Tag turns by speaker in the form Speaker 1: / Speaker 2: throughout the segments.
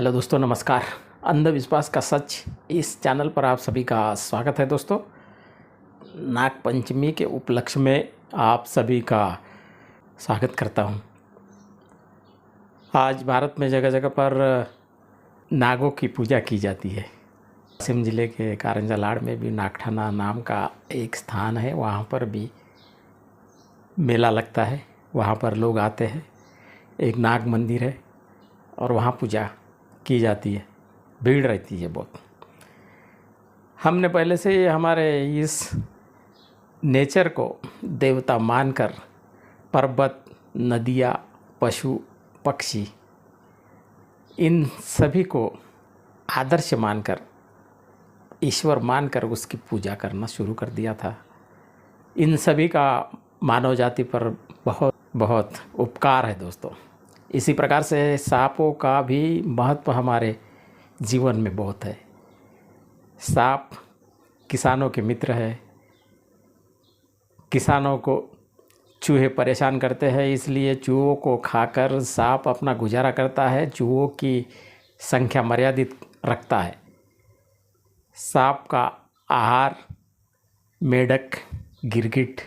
Speaker 1: Hello दोस्तों, नमस्कार। अंधविश्वास का सच इस चैनल पर आप सभी का स्वागत है। दोस्तों, नाग पंचमी के उपलक्ष्य में आप सभी का स्वागत करता हूं। आज भारत में जगह जगह पर नागों की पूजा की जाती है। पश्चिम जिले के कारंजालाड़ में भी नागठाना नाम का एक स्थान है, वहाँ पर भी मेला लगता है। वहाँ पर लोग आते हैं, एक नाग मंदिर है और वहाँ पूजा की जाती है, भीड़ रहती है बहुत। हमने पहले से ही हमारे इस नेचर को देवता मानकर पर्वत, नदियाँ, पशु, पक्षी, इन सभी को आदर्श मानकर, ईश्वर मानकर उसकी पूजा करना शुरू कर दिया था। इन सभी का मानव जाति पर बहुत बहुत उपकार है दोस्तों। इसी प्रकार से सांपों का भी महत्व हमारे जीवन में बहुत है। सांप किसानों के मित्र है। किसानों को चूहे परेशान करते हैं, इसलिए चूहों को खाकर सांप अपना गुजारा करता है। चूहों की संख्या मर्यादित रखता है। सांप का आहार मेढक, गिरगिट,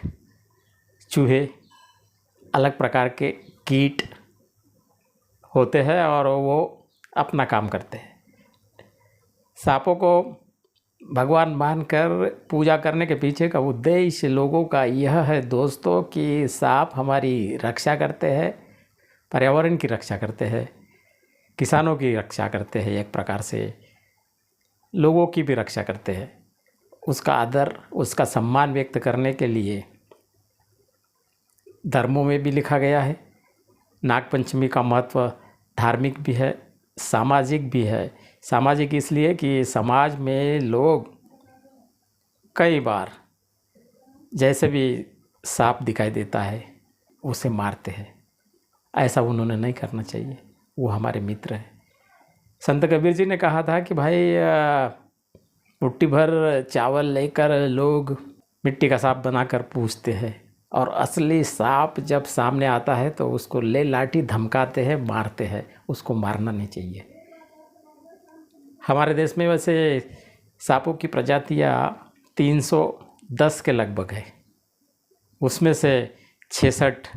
Speaker 1: चूहे, अलग प्रकार के कीट होते हैं और वो अपना काम करते हैं। सांपों को भगवान मानकर पूजा करने के पीछे का उद्देश्य लोगों का यह है दोस्तों कि सांप हमारी रक्षा करते हैं, पर्यावरण की रक्षा करते हैं, किसानों की रक्षा करते हैं, एक प्रकार से लोगों की भी रक्षा करते हैं। उसका आदर, उसका सम्मान व्यक्त करने के लिए धर्मों में भी लिखा गया है। नागपंचमी का महत्व धार्मिक भी है, सामाजिक भी है। सामाजिक इसलिए कि समाज में लोग कई बार जैसे भी सांप दिखाई देता है उसे मारते हैं। ऐसा उन्होंने नहीं करना चाहिए, वो हमारे मित्र हैं। संत कबीर जी ने कहा था कि भाई मुट्ठी भर चावल लेकर लोग मिट्टी का सांप बनाकर पूजते हैं, और असली सांप जब सामने आता है तो उसको ले लाठी धमकाते हैं, मारते हैं। उसको मारना नहीं चाहिए। हमारे देश में वैसे सांपों की प्रजातियाँ 310 के लगभग है। उसमें से 66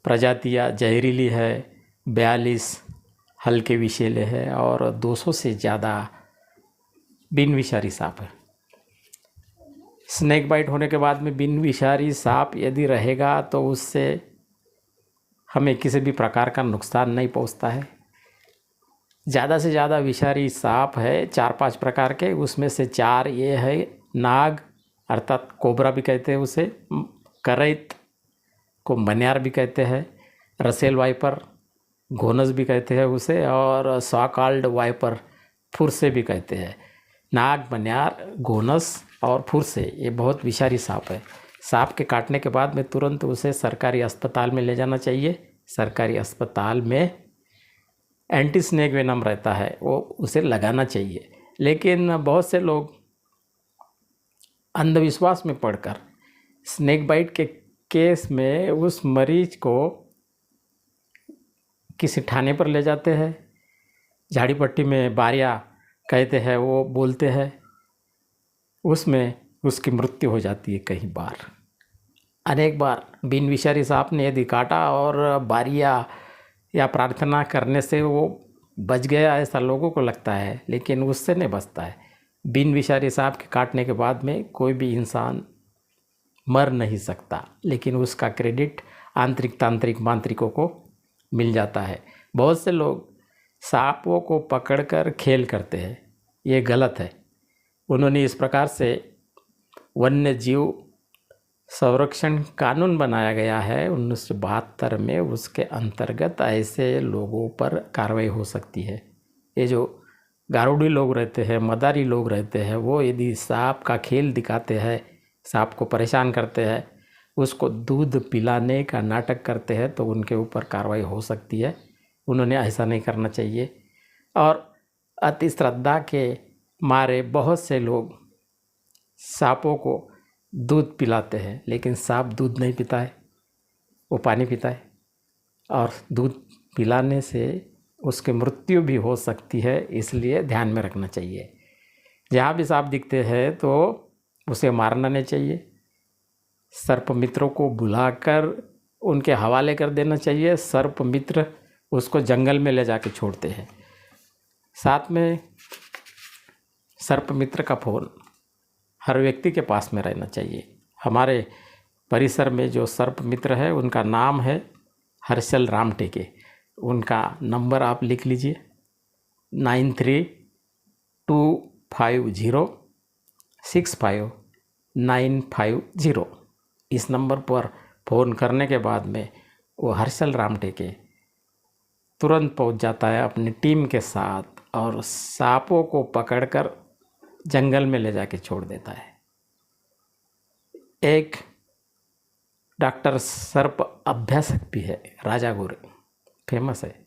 Speaker 1: प्रजातियाँ जहरीली है, 42 हल्के विषैले है और 200 से ज़्यादा बिन विषारी सांप है। स्नेक बाइट होने के बाद में बिन विषारी सांप यदि रहेगा तो उससे हमें किसी भी प्रकार का नुकसान नहीं पहुंचता है। ज़्यादा से ज़्यादा विषारी सांप है 4-5 प्रकार के, उसमें से 4 ये है नाग, अर्थात कोबरा भी कहते हैं उसे, करैत को मन्यार भी कहते हैं, रसेल वाइपर, घोनस भी कहते हैं उसे, और सॉकाल्ड वाइपर, फुरसे भी कहते हैं। नाग, मन्यार, घोनस और फुरसे ये बहुत विषारी सांप है। सांप के काटने के बाद में तुरंत उसे सरकारी अस्पताल में ले जाना चाहिए। सरकारी अस्पताल में एंटी स्नेक वेनम रहता है, वो उसे लगाना चाहिए। लेकिन बहुत से लोग अंधविश्वास में पड़कर स्नेक बाइट के केस में उस मरीज को किसी थाने पर ले जाते हैं। झाड़ी पट्टी में बारिया कहते हैं, वो बोलते हैं, उसमें उसकी मृत्यु हो जाती है। कई बार, अनेक बार बिन विषारी सांप ने यदि काटा और बारिया या प्रार्थना करने से वो बच गया, ऐसा लोगों को लगता है, लेकिन उससे नहीं बचता है। बिन विषारी सांप के काटने के बाद में कोई भी इंसान मर नहीं सकता, लेकिन उसका क्रेडिट आंतरिक, तांत्रिक, मांत्रिकों को मिल जाता है। बहुत से लोग सांपों को पकड़कर खेल करते हैं, ये गलत है। उन्होंने इस प्रकार से वन्य जीव संरक्षण कानून बनाया गया है 1972 में, उसके अंतर्गत ऐसे लोगों पर कार्रवाई हो सकती है। ये जो गारुड़ी लोग रहते हैं, मदारी लोग रहते हैं, वो यदि सांप का खेल दिखाते हैं, सांप को परेशान करते हैं, उसको दूध पिलाने का नाटक करते हैं, तो उनके ऊपर कार्रवाई हो सकती है। उन्होंने ऐसा नहीं करना चाहिए। और अति श्रद्धा के मारे बहुत से लोग सांपों को दूध पिलाते हैं, लेकिन सांप दूध नहीं पीता है, वो पानी पीता है। और दूध पिलाने से उसकी मृत्यु भी हो सकती है, इसलिए ध्यान में रखना चाहिए। जहाँ भी सांप दिखते हैं तो उसे मारना नहीं चाहिए। सर्प मित्रों को बुलाकर उनके हवाले कर देना चाहिए। सर्प मित्र उसको जंगल में ले जाके छोड़ते हैं। साथ में सर्प मित्र का फ़ोन हर व्यक्ति के पास में रहना चाहिए। हमारे परिसर में जो सर्प मित्र है उनका नाम है हर्षल रामटेके। उनका नंबर आप लिख लीजिए 9325065950। इस नंबर पर फ़ोन करने के बाद में वो हर्षल रामटेके तुरंत पहुंच जाता है अपनी टीम के साथ और सांपों को पकड़कर जंगल में ले जाके छोड़ देता है। एक डॉक्टर सर्प अभ्यासक भी है, राजा गोरे, फेमस है।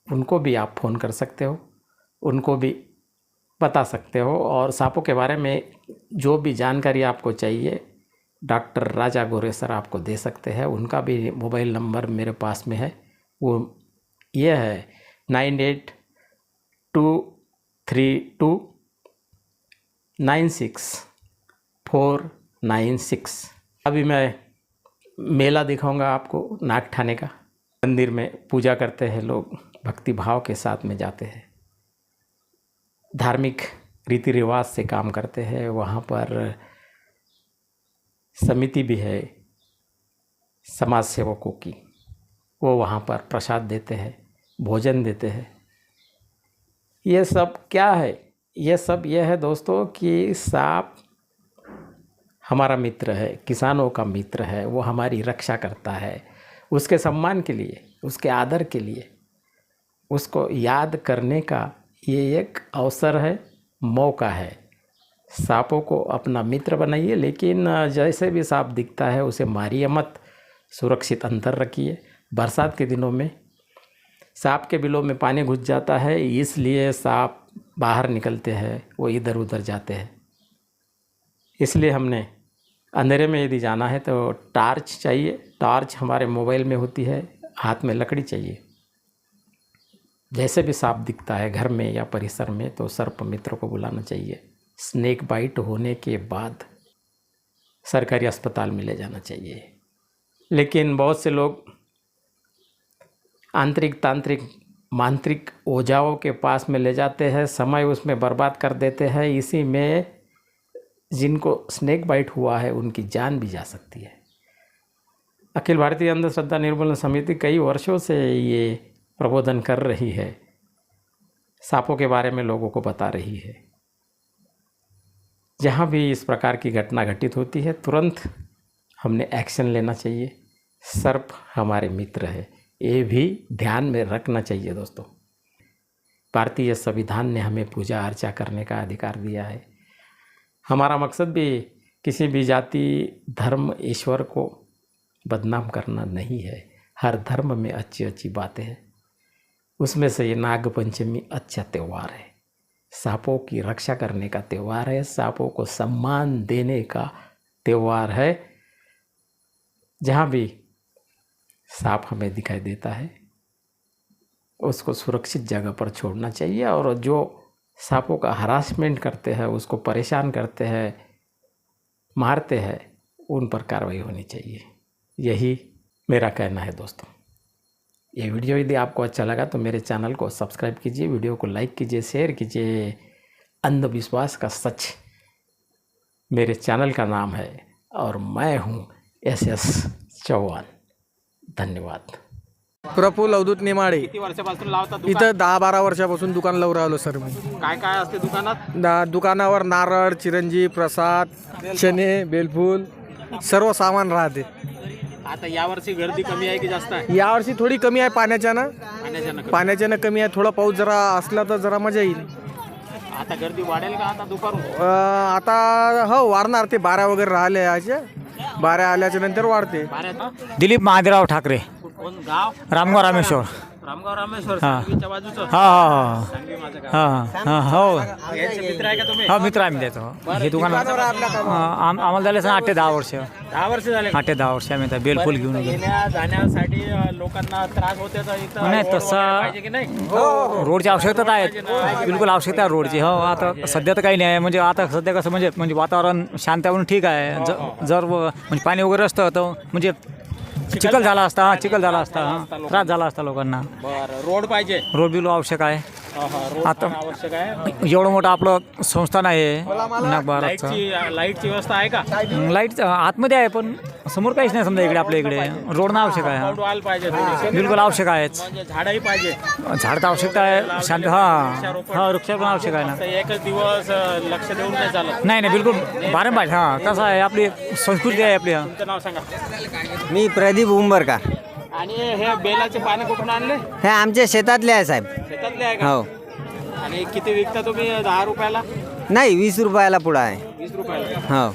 Speaker 1: उनको भी आप फ़ोन कर सकते हो, उनको भी बता सकते हो और सांपों के बारे में जो भी जानकारी आपको चाहिए डॉक्टर राजा गोरे सर आपको दे सकते हैं। उनका भी मोबाइल नंबर मेरे पास में है, वो ये है 9823296496। अभी मैं मेला दिखाऊंगा आपको नागठाणे का। मंदिर में पूजा करते हैं लोग, भक्ति भाव के साथ में जाते हैं, धार्मिक रीति रिवाज से काम करते हैं। वहाँ पर समिति भी है समाज सेवकों की, वो वहाँ पर प्रसाद देते हैं, भोजन देते हैं। ये सब क्या है? ये सब ये है दोस्तों कि सांप हमारा मित्र है, किसानों का मित्र है, वो हमारी रक्षा करता है। उसके सम्मान के लिए, उसके आदर के लिए, उसको याद करने का ये एक अवसर है, मौका है। सांपों को अपना मित्र बनाइए, लेकिन जैसे भी सांप दिखता है उसे मारिए मत, सुरक्षित अंतर रखिए। बरसात के दिनों में सांप के बिलों में पानी घुस जाता है, इसलिए सांप बाहर निकलते हैं, वो इधर उधर जाते हैं। इसलिए हमने अंधेरे में यदि जाना है तो टार्च चाहिए। टार्च हमारे मोबाइल में होती है, हाथ में लकड़ी चाहिए। जैसे भी सांप दिखता है घर में या परिसर में तो सर्प मित्रों को बुलाना चाहिए। स्नेक बाइट होने के बाद सरकारी अस्पताल में ले जाना चाहिए। लेकिन बहुत से लोग आंतरिक तांत्रिक मांत्रिक ओझाओं के पास में ले जाते हैं, समय उसमें बर्बाद कर देते हैं। इसी में जिनको स्नेक बाइट हुआ है उनकी जान भी जा सकती है। अखिल भारतीय अंधश्रद्धा निर्मूलन समिति कई वर्षों से ये प्रबोधन कर रही है, सांपों के बारे में लोगों को बता रही है। जहाँ भी इस प्रकार की घटना घटित होती है तुरंत हमने एक्शन लेना चाहिए। सर्प हमारे मित्र है, ये भी ध्यान में रखना चाहिए दोस्तों। भारतीय संविधान ने हमें पूजा अर्चा करने का अधिकार दिया है। हमारा मकसद भी किसी भी जाति धर्म ईश्वर को बदनाम करना नहीं है। हर धर्म में अच्छी अच्छी बातें हैं, उसमें से ये नाग पंचमी अच्छा त्यौहार है, सांपों की रक्षा करने का त्यौहार है, सांपों को सम्मान देने का त्यौहार है। जहाँ भी सांप हमें दिखाई देता है उसको सुरक्षित जगह पर छोड़ना चाहिए, और जो सांपों का हरासमेंट करते हैं, उसको परेशान करते हैं, मारते हैं, उन पर कार्रवाई होनी चाहिए। यही मेरा कहना है दोस्तों। ये वीडियो यदि आपको अच्छा लगा तो मेरे चैनल को सब्सक्राइब कीजिए, वीडियो को लाइक कीजिए, शेयर कीजिए। अंधविश्वास का सच मेरे चैनल का नाम है और मैं हूँ SS चौहान। धन्यवाद।
Speaker 2: प्रफुल्ल अवधूत नेमाडे.
Speaker 3: किती वर्षापासून लावता दुकान?
Speaker 2: इथं 10-12 वर्षापासून दुकान लावून राहिलो सर मी.
Speaker 3: काय काय असते दुकानात?
Speaker 2: दुकानावर नारळ, चिरंजी, प्रसाद, चणे, बेलफूल सर्व सामान राहते.
Speaker 3: आता यावर्षी गर्दी कमी आहे की जास्त आहे?
Speaker 2: यावर्षी थोडी कमी आहे पाण्याच्यानं
Speaker 3: पाण्याच्यानं
Speaker 2: कमी आहे. थोडा पाऊस जरा असला तर जरा मजा येईल.
Speaker 3: आता गर्दी वाढेल का आता दुपारून?
Speaker 2: आता हो वाढणार. ते बाऱ्या वगैरे राहिले असे, बाऱ्या आल्याच्या नंतर वाढते.
Speaker 3: बाऱ्यात
Speaker 4: दिलीप महादेवराव ठाकरे,
Speaker 3: कोण गाव?
Speaker 4: रामगाव रामेश्वर.
Speaker 3: रामगाव रामेश्वर
Speaker 4: हा.
Speaker 3: सांगवीच्या बाजूचं
Speaker 4: हा हा
Speaker 3: सांगवी माझं गाव.
Speaker 4: हा हा हा हो
Speaker 3: यांचे मित्र आहे का तुम्ही?
Speaker 4: हा मित्र आम्ही देतो हे दुकान आम्हाला झाले असं 8 ते 10 वर्ष
Speaker 3: 10 वर्ष झाले
Speaker 4: 8 ते 10 वर्ष आम्ही आता बेलफुल घेऊन येतो.
Speaker 3: येण्या जाण्यासाठी लोकांना त्रास होते तर इथं
Speaker 4: नाही,
Speaker 3: रोड
Speaker 4: तसा-
Speaker 3: वगैरे पाहिजे की नाही?
Speaker 4: रोडची आवश्यकता तर आहे बिलकुल आवश्यकता आहे रोडची. हो आता सध्या तर काही नाही आहे म्हणजे आता सध्या कसं म्हणजे वातावरण शांत आहे म्हणून ठीक आहे. जर म्हणजे पाणी वगैरे असतं तर म्हणजे चिखल झाला असता चिखल झाला असता त्रास झाला असता लोकांना.
Speaker 3: बरं, रोड पाहिजे.
Speaker 4: रोड बिल आवश्यक आहे.
Speaker 3: रोड
Speaker 4: आता-
Speaker 3: पण आवश्यक आहे.
Speaker 4: एवढं मोठं आपलं संस्थान आहे नागबाराचं.
Speaker 3: लाईटची व्यवस्था आहे का?
Speaker 4: लाईट आतमध्ये आहे पण समोर काहीच नाही समजा इकडे आपल्या इकडे रोड ना आवश्यक आहे.
Speaker 3: रोड व्हायला पाहिजे थोडीशी.
Speaker 4: बिलकुल आवश्यक आहेच.
Speaker 3: म्हणजे झाडही पाहिजे.
Speaker 4: झाड तर आवश्यकता आहे शांत हा वृक्ष पण आवश्यक आहे ना.
Speaker 3: तर एकच दिवस लक्ष देऊन नाही चालत.
Speaker 4: नाही नाही बिलकुल बारंबार हां कसं आहे आपली संस्कृती आहे आपली.
Speaker 3: तुमचं नाव सांगा.
Speaker 5: मी प्रदीप उंबरकर.
Speaker 3: आणि हे बेलाचे पाने कुठून आणले?
Speaker 5: हे आमच्या शेतातले आहे साहेब.
Speaker 3: शेतातले आहे का?
Speaker 5: हो
Speaker 3: आणि किती विकता तुम्ही? 10 रुपयाला?
Speaker 5: नाही 20 रुपयाला पुढं आहे.
Speaker 3: 20 रुपयाला.
Speaker 5: हो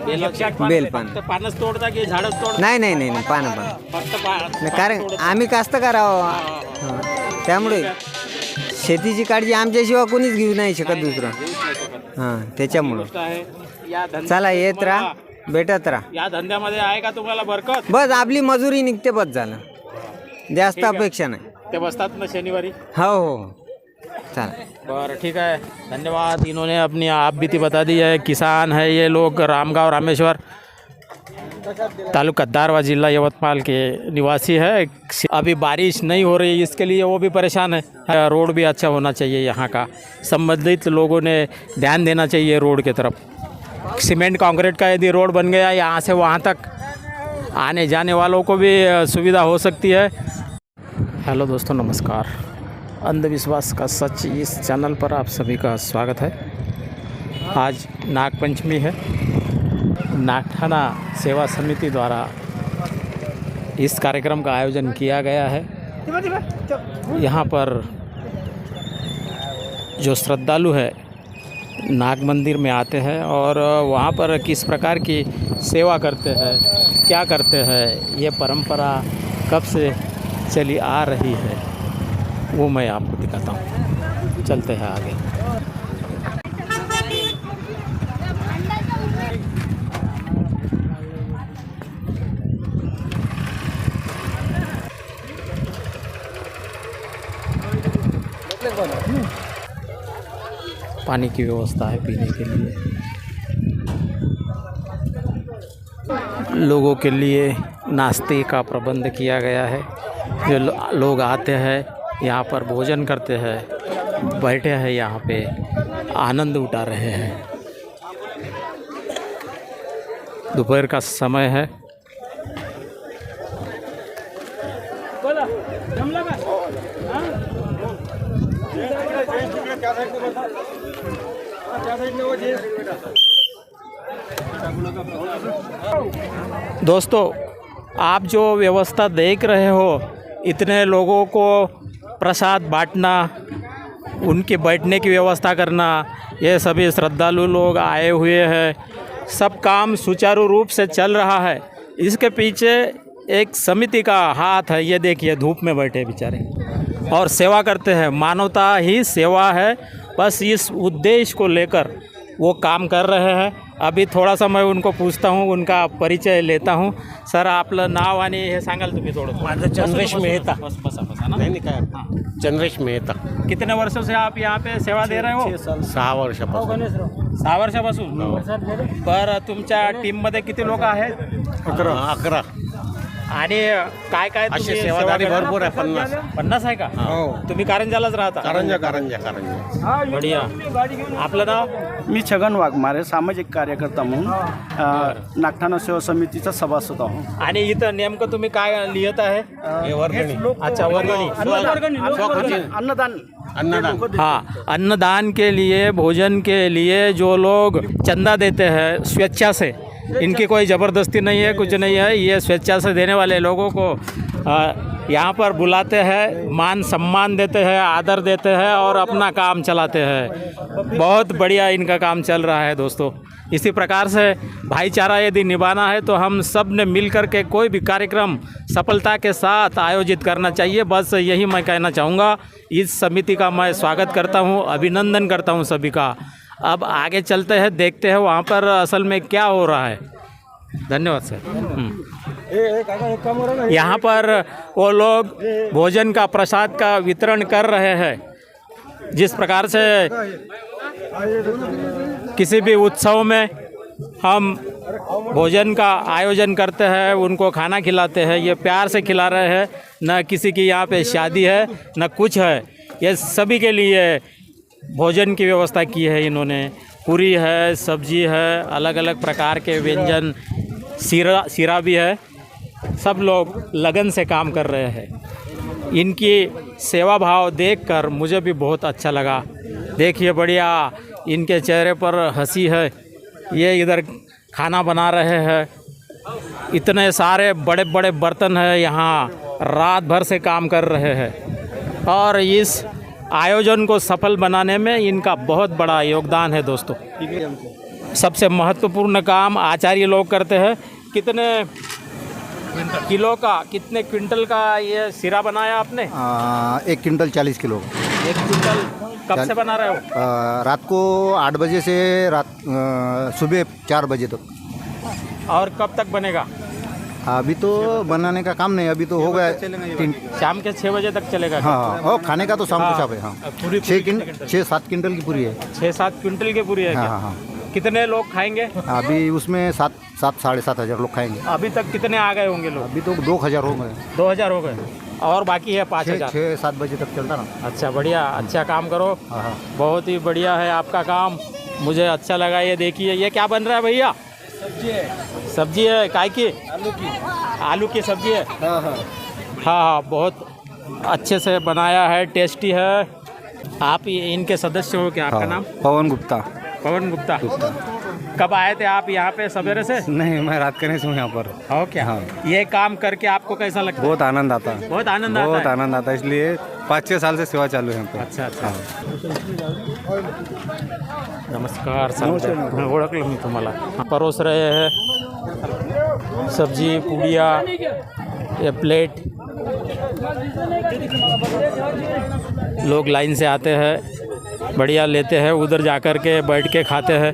Speaker 3: बेलाचे
Speaker 5: बेलपान.
Speaker 3: फक्त पानच तोडता की झाडच तोडता?
Speaker 5: नाही नाही नाही नाही पानं
Speaker 3: फक्त
Speaker 5: नाही, कारण आम्ही कास्तकार आहोत. हो. त्यामुळे शेतीची काळजी आमच्याशिवाय कोणीच घेऊ नाही शकत दुसरं. हां त्याच्यामुळं
Speaker 3: गोष्ट आहे. या
Speaker 5: चला येत राहा भेटत राहा.
Speaker 3: या धंद्यामध्ये आहे का तुम्हाला बरकत?
Speaker 5: बस आपली मजुरी निघते बस झालं जास्त अपेक्षा नाही.
Speaker 3: ते बसतात ना शनिवारी?
Speaker 5: हो हो चला
Speaker 3: बरं ठीक है, धन्यवाद. इन्होंने अपनी आप बीती बता दी है. किसान है ये लोग, रामगांव रामेश्वर, तालुका दारवा, जिला यवतमाल के निवासी है. अभी बारिश नहीं हो रही, इसके लिए वो भी परेशान है. रोड भी अच्छा होना चाहिए यहाँ का. संबंधित लोगों ने ध्यान देना चाहिए रोड की तरफ. सीमेंट कंक्रीट का यदि रोड बन गया यहाँ से वहाँ तक आने जाने वालों को भी सुविधा हो सकती है. हेलो दोस्तों, नमस्कार. अंधविश्वास का सच इस चैनल पर आप सभी का स्वागत है. आज नागपंचमी है. नागठाना सेवा समिति द्वारा इस कार्यक्रम का आयोजन किया गया है. यहाँ पर जो श्रद्धालु है नाग मंदिर में आते हैं और वहाँ पर किस प्रकार की सेवा करते हैं, क्या करते हैं, ये परंपरा कब से चली आ रही है, वो मैं आपको दिखाता हूँ. चलते हैं आगे. पानी की व्यवस्था है पीने के लिए. लोगों के लिए नाश्ते का प्रबंध किया गया है. जो लोग आते हैं यहाँ पर भोजन करते हैं, बैठे हैं यहाँ पे, आनंद उठा रहे हैं. दोपहर का समय है. दोस्तों, आप जो व्यवस्था देख रहे हो, इतने लोगों को प्रसाद बांटना, उनके बैठने की व्यवस्था करना, ये सभी श्रद्धालु लोग आए हुए हैं. सब काम सुचारू रूप से चल रहा है. इसके पीछे एक समिति का हाथ है. ये देखिए धूप में बैठे बेचारे और सेवा करते हैं. मानवता ही सेवा है, बस इस उद्देश्य को लेकर वो काम कर रहे हैं. अभी थोड़ा सा मैं उनको पूछता हूँ, उनका परिचय लेता हूँ. सर, आपलं नाव आणि हे सांगाल तुम्ही थोडं?
Speaker 6: माझं चंद्रेश मेहता.
Speaker 3: बसा ना.
Speaker 6: नाही काय चंद्रेश मेहता.
Speaker 3: कितने वर्षों से आप यहाँ पे सेवा दे रहे हो?
Speaker 6: 6 वर्षापासून.
Speaker 3: 6 वर्षापासून. बरं, तुमच्या टीममध्ये किती लोक आहेत?
Speaker 6: 11.
Speaker 3: आणि काय काय
Speaker 6: अशी
Speaker 3: तुम्ही
Speaker 6: सेवादारी
Speaker 3: सेवा करता?
Speaker 6: भरपूर आहे. 50.
Speaker 3: 50 आहे का? तुम्ही कारंजालाच राहता?
Speaker 6: कारंजा.
Speaker 3: बढिया. आपलं नाव?
Speaker 7: मी छगन वाघमारे, सामाजिक कार्यकर्ता म्हणून नागठाणा सेवा समितीचा सभासद आहोत.
Speaker 3: आणि इथं नेमकं तुम्ही काय लिहित आहे? अच्छा, वर्गणी.
Speaker 7: अन्नदान.
Speaker 3: हाँ, अन्नदान के लिए, भोजन के लिए जो लोग चंदा देते हैं स्वेच्छा से, इनकी कोई ज़बरदस्ती नहीं है, कुछ नहीं है, ये स्वेच्छा से देने वाले लोगों को यहाँ पर बुलाते हैं, मान सम्मान देते हैं, आदर देते हैं और अपना काम चलाते हैं। बहुत बढ़िया इनका काम चल रहा है दोस्तों। इसी प्रकार से भाईचारा यदि निभाना है तो हम सब ने मिल कर के कोई भी कार्यक्रम सफलता के साथ आयोजित करना चाहिए। बस यही मैं कहना चाहूँगा। इस समिति का मैं स्वागत करता हूँ, अभिनंदन करता हूँ सभी का। अब आगे चलते हैं, देखते हैं वहाँ पर असल में क्या हो रहा है। धन्यवाद सर। यहाँ पर वो लोग भोजन का, प्रसाद का वितरण कर रहे हैं। जिस प्रकार से किसी भी उत्सव में हम भोजन का आयोजन करते हैं, उनको खाना खिलाते हैं, ये प्यार से खिला रहे हैं। न किसी की यहाँ पे शादी है न कुछ है, ये सभी के लिए भोजन की व्यवस्था की है इन्होंने। पूरी है, सब्जी है, अलग अलग प्रकार के व्यंजन, सीरा भी है। सब लोग लगन से काम कर रहे हैं। इनकी सेवा भाव देखकर मुझे भी बहुत अच्छा लगा। देखिए बढ़िया इनके चेहरे पर हंसी है। ये इधर खाना बना रहे हैं। इतने सारे बड़े बड़े बर्तन हैं यहाँ, रात भर से काम कर रहे हैं और इस आयोजन को सफल बनाने में इनका बहुत बड़ा योगदान है दोस्तों। सबसे महत्वपूर्ण काम आचार्य लोग करते हैं। कितने किलो का, कितने क्विंटल का ये सिरा बनाया आपने?
Speaker 8: 1 क्विंटल 40 किलो।
Speaker 3: 1 क्विंटल कब से बना रहे हो?
Speaker 8: रात को 8 बजे से सुबह 4 बजे तक।
Speaker 3: और कब तक बनेगा?
Speaker 8: अभी तो बनाने का काम नहीं, अभी तो हो गया 3।
Speaker 3: शाम के 6 बजे तक चलेगा।
Speaker 8: हाँ, और खाने का तो शाम को शाम है। हाँ, 6-7 क्विंटल की पूरी है।
Speaker 3: 6-7 क्विंटल की पूरी है क्या?
Speaker 8: हाँ हाँ।
Speaker 3: कितने लोग खाएंगे?
Speaker 8: अभी उसमें 7-7.5 हज़ार लोग खाएंगे।
Speaker 3: अभी तक कितने आ गए होंगे लोग?
Speaker 8: अभी तो 2,000 हो गए।
Speaker 3: 2,000 हो गए और बाकी है 5,000।
Speaker 8: 6-7 बजे तक चलता ना।
Speaker 3: अच्छा बढ़िया, अच्छा काम करो।
Speaker 8: हाँ हाँ।
Speaker 3: बहुत ही बढ़िया है आपका काम, मुझे अच्छा लगा। ये देखिए ये क्या बन रहा है भैया? सब्जी है। काय की? आलू की सब्जी है। हाँ, बहुत अच्छे से बनाया है, टेस्टी है। आप इनके सदस्य हो क्या? आपका नाम?
Speaker 2: पवन गुप्ता।
Speaker 3: पवन गुप्ता। कब आए थे आप यहाँ पे सवेरे से?
Speaker 2: नहीं, मैं रात करने से हूँ यहाँ पर।
Speaker 3: हो क्या? हाँ। ये काम करके आपको कैसा लगता है?
Speaker 2: बहुत आनंद आता है।
Speaker 3: बहुत आनंद आता है।
Speaker 2: बहुत आनंद आता है, इसलिए 5-6 साल से सेवा चालू है यहाँ पर।
Speaker 3: अच्छा अच्छा। नमस्कार सर, ओळखलं मी तुम्हाला। परोस रहे हैं सब्जी, पूड़िया, ये प्लेट। लोग लाइन से आते हैं, बढ़िया लेते हैं, उधर जाकर के बैठ के खाते हैं।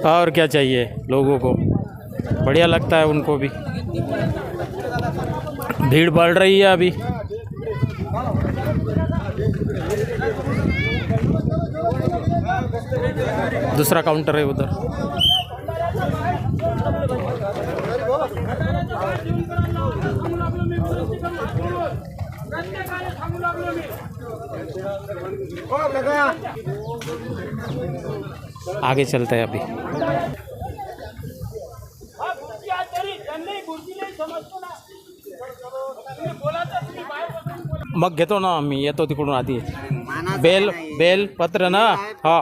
Speaker 3: और क्या चाहिए लोगों को, बढ़िया लगता है उनको भी। भीड़ बढ़ रही है अभी। दूसरा काउंटर है उधर। आगे चलते हैं अभी। मग घेतो ना मी, येतो तिकडून आधी। बेल पत्र ना? हा,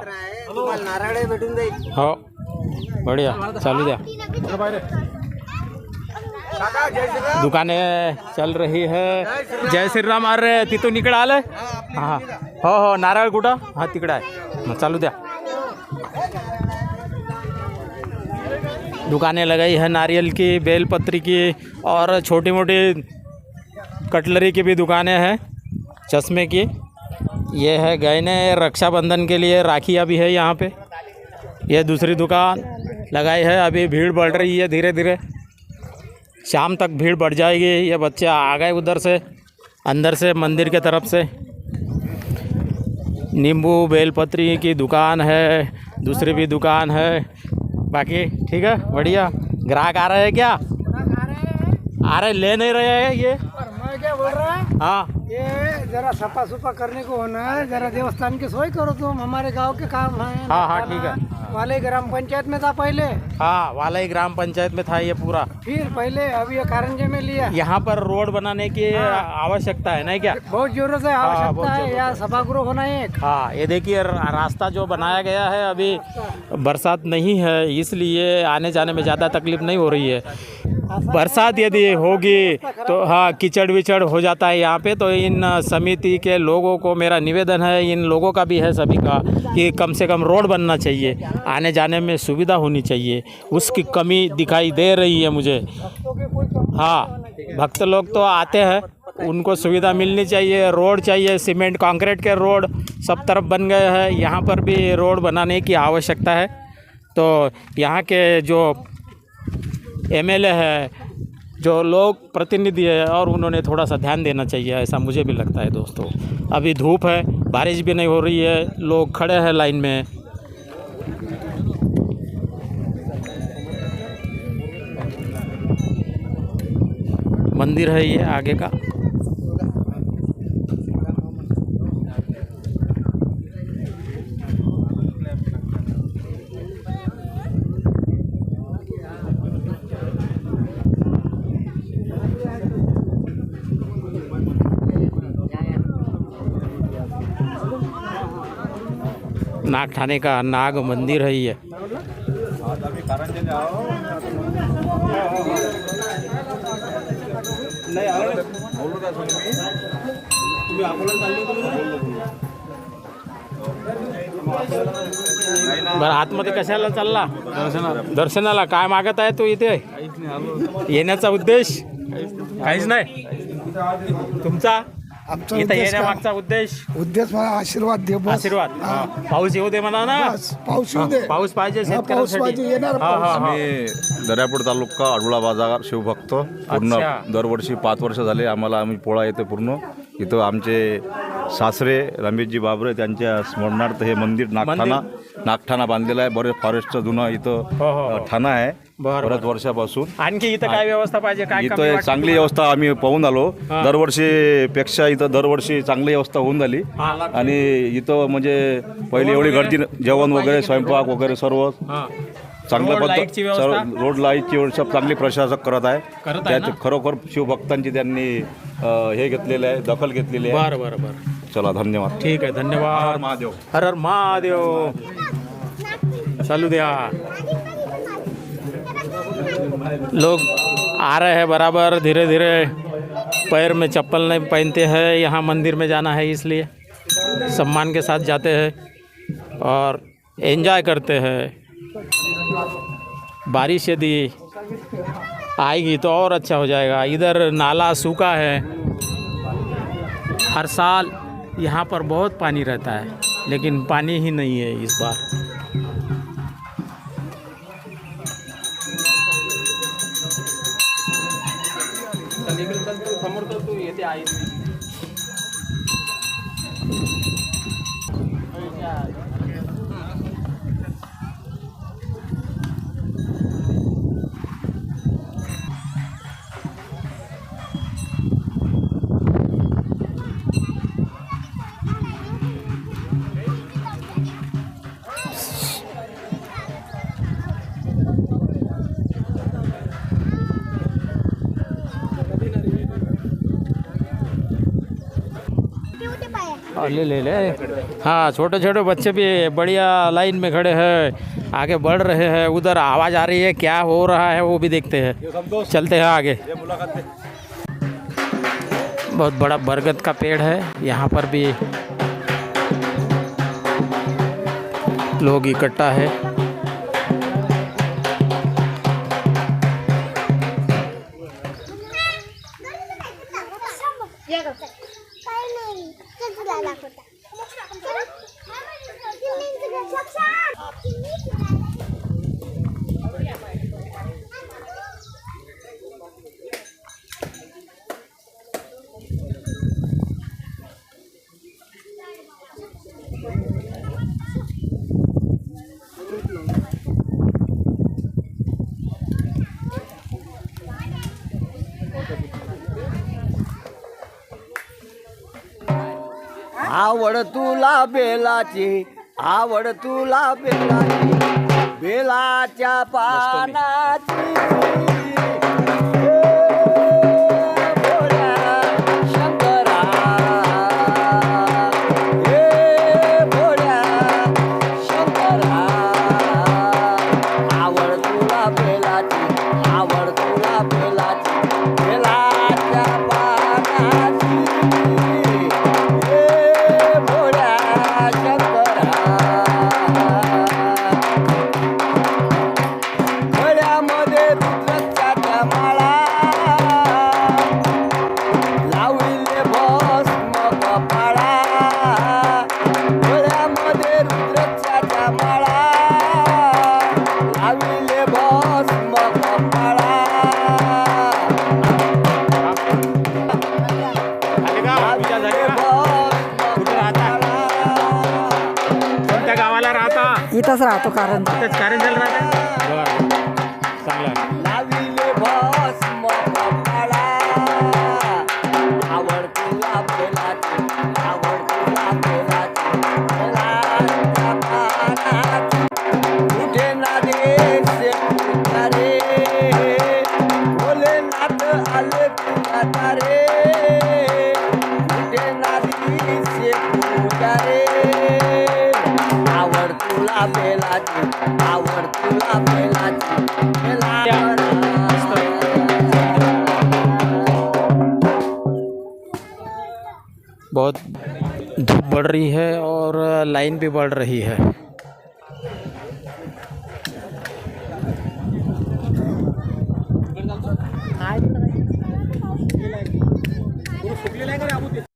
Speaker 5: नारळ भेटून जाईल।
Speaker 3: हो बढ़िया, चालू द्या। दुकाने चल रही है। जय श्रीराम। अरे तिथून इकडं आलं? हां, हो, नारळ कुठं? हां तिकडं आहे, मग चालू द्या। दुकानें लगाई है नारियल की, बेलपत्री की और छोटी मोटी कटलरी की भी दुकानें हैं, चश्मे की। ये है गहने, रक्षाबंधन के लिए राखियाँ भी है यहाँ पे। ये दूसरी दुकान लगाई है। अभी भीड़ बढ़ रही है धीरे धीरे, शाम तक भीड़ बढ़ जाएगी। ये बच्चे आ गए उधर से, अंदर से मंदिर के तरफ से। नींबू बेलपत्री की दुकान है, दूसरी भी दुकान है। बाकी ठीक है, बढ़िया। ग्राहक आ रहे हैं क्या? आ रहे, ले नहीं रहे हैं ये?
Speaker 9: मैं क्या बोल रहा है?
Speaker 3: हाँ,
Speaker 9: ये जरा सफा सुफा करने को होना है, जरा देवस्थान की सोई करो तुम, हमारे गांव के काम है।
Speaker 3: हाँ हाँ ठीक है।
Speaker 9: वाले ग्राम पंचायत में था पहले,
Speaker 3: हाँ वाला ग्राम पंचायत में था ये पूरा।
Speaker 9: फिर पहले अभी ये कारंजे में लिया।
Speaker 3: यहाँ पर रोड बनाने की आवश्यकता है, नहीं क्या?
Speaker 9: बहुत जरूरत है,
Speaker 3: बहुत
Speaker 9: आवश्यकता है।
Speaker 3: जरूरत
Speaker 9: यहाँ सभागृह होना है एक।
Speaker 3: हाँ, ये देखिए रास्ता जो बनाया गया है, अभी बरसात नहीं है इसलिए आने जाने में ज़्यादा तकलीफ नहीं हो रही है। बरसात यदि होगी तो हाँ कीचड़ विचड़ हो जाता है यहाँ पे। तो इन समिति के लोगों को मेरा निवेदन है, इन लोगों का भी है सभी का, कि कम से कम रोड बनना चाहिए, आने जाने में सुविधा होनी चाहिए। उसकी कमी दिखाई दे रही है मुझे। हाँ, भक्त लोग तो आते हैं, उनको सुविधा मिलनी चाहिए, रोड चाहिए, सीमेंट कंक्रीट के रोड सब तरफ बन गए हैं, यहाँ पर भी रोड बनाने की आवश्यकता है। तो यहाँ के जो एमएलए है, जो लोग प्रतिनिधि है, और उन्होंने थोड़ा सा ध्यान देना चाहिए, ऐसा मुझे भी लगता है दोस्तों। अभी धूप है, बारिश भी नहीं हो रही है, लोग खड़े हैं लाइन में। मंदिर है ये आगे का। नागठाणे का नाग मंदिर है ये। बरं, आतमध्ये कशाला चालला? दर्शनाला. काय मागत आहे तू इथे? येण्याचा उद्देश काहीच नाही तुमचा? इथं येण्यामागचा उद्देश
Speaker 9: मला आशीर्वाद दे, बस.
Speaker 3: आशीर्वाद. पाऊस येऊ दे म्हणा ना.
Speaker 9: पाऊस येऊ दे.
Speaker 3: पाऊस पाहिजे शेतकऱ्यांसाठी.
Speaker 9: येणार पाऊस.
Speaker 10: आम्ही दर्यापूर तालुका अडुळा बाजार शिवभक्त पूर्ण
Speaker 3: अच्छा.
Speaker 10: दरवर्षी 5 वर्ष झाले आम्हाला. आम्ही पोळा येते पूर्ण. इथं आमचे सासरे रमेशजी बाबरे त्यांच्या स्मरणार्थ हे मंदिर नागठाणा बांधलेलं आहे. बरेच फॉरेस्टचं जुनं इथं ठाणा आहे बऱ्याच वर्षापासून.
Speaker 3: आणखी इथं काय व्यवस्था पाहिजे? काय कमी
Speaker 10: इथं
Speaker 3: वाटतं
Speaker 10: चांगली व्यवस्था आम्ही पाहून आलो. दरवर्षीपेक्षा इथं दरवर्षी चांगली व्यवस्था होऊन झाली. आणि इथं म्हणजे पहिली एवढी गर्दी, जेवण वगैरे, स्वयंपाक वगैरे सर्व चांगल्या पद्धत, रोड लाईटची व्यवस्था चांगली प्रशासक करत आहे. त्यात खरोखर शिवभक्तांची त्यांनी हे घेतलेलं आहे, दखल घेतलेली आहे.
Speaker 3: बरं बरं.
Speaker 10: चला, धन्यवाद.
Speaker 3: ठीक है, धन्यवाद.
Speaker 10: महादेव.
Speaker 3: हर हर महादेव. चालू दिया. लोग आ रहे हैं बराबर, धीरे धीरे. पैर में चप्पल नहीं पहनते हैं, यहाँ मंदिर में जाना है इसलिए सम्मान के साथ जाते हैं और एंजॉय करते हैं। बारिश यदि आएगी तो और अच्छा हो जाएगा। इधर नाला सूखा है, हर साल यहाँ पर बहुत पानी रहता है, लेकिन पानी ही नहीं है इस बार। ले हाँ, छोटे छोटे बच्चे भी बढ़िया लाइन में खड़े हैं, आगे बढ़ रहे हैं। उधर आवाज़ आ रही है, क्या हो रहा है वो भी देखते हैं, चलते हैं आगे। बहुत बड़ा बरगद का पेड़ है, यहाँ पर भी लोग इकट्ठा है।
Speaker 5: आवड तुला बेलाची, आवड तुला बेलाची बेलाच्या पानाची भोळ्या शंकरा भोळ्या शंकरा आवड तुला बेलाची आवड तुला बेलाची बेलाच्या पानाची भोळ्या शंकरा गळ्यामध्ये रुद्राक्षाच्या माळा लावले भस्म कपाळा गळ्यामध्ये रुद्राक्षाच्या माळा लावले भस्म कपाळा
Speaker 3: कोणत्या गावाला राहता?
Speaker 9: इथंच राहतो कारण
Speaker 3: कारंजल राहता? बरं, चांगलं आहे.
Speaker 5: लाविले भस्म कपाळा आवड तुला बेलाची आवड तुला बेलाची बेलाच्या पानाची कुठे ना देशे रे भोलेनाथ आले तुला तारे कुठे ना देशे रे आवड तुला बेलाची आवड तुला बेलाची
Speaker 3: बहुत धूप बढ़ रही है और लाइन भी बढ़ रही है.